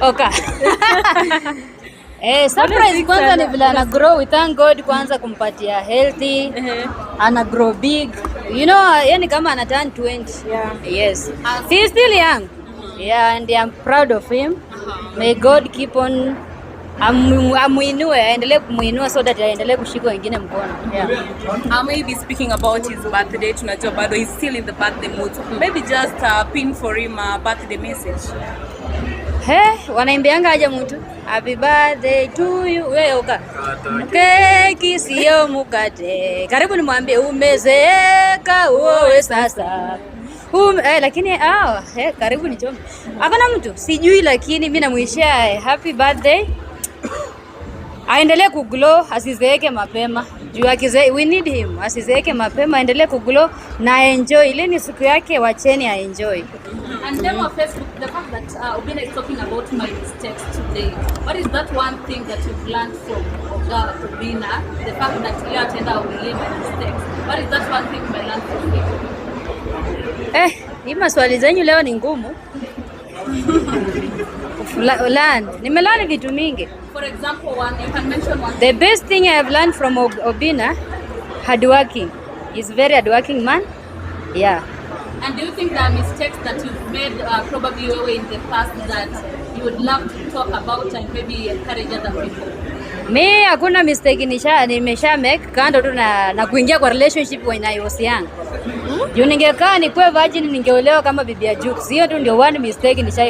Okay. Surprise kwanza ni vile ana grow, we thank God kwanza kumpatia healthy. Ana grow big. You know, yani kama ana turn 20. Yeah. Yes. He's still young. Yeah, and I'm proud of him. May God keep on amuinue, aendelee kumuinua so that aendelee kushika wengine mkono. Yeah. Maybe speaking about his birthday, tunajua bado he's still in the birthday mood. Maybe just pin for him a birthday message. Wanaimbianga aje mtu? Happy birthday to you. Wewe uka. Keki sio mkate. Karibu nimwambie umezeeka wewe sasa. Lakini karibu nichome. Hakuna mtu sijui, lakini mimi namuishia happy birthday. Aendelee kuglow, asizeeke mapema. We need him. Asizeeke mapema, aendelee kuglow na enjoy. Ile ni siku yake, wacheni enjoy. And then on Facebook, the fact that Obina is talking about my mistakes today. What is that one thing that you've learned from Obina? The fact that you attend our my mistakes. What is that one thing you learned from him? Hii maswali zenyu leo ni ngumu. Nimelani vitu mingi. For example, you can mention one. The best thing I have learned from Obina, hardworking. He's very hardworking man. Yeah. And do you think there are mistakes that you've made probably in the past that you would love to talk about and maybe encourage other people? Me hakuna mistake nimesha make kando tu na kuingia kwa relationship when I was young. Juu ningekaa nikuwe virgin ningeolewa kama bibi ya Jux. Hiyo tu ndio one mistake nisha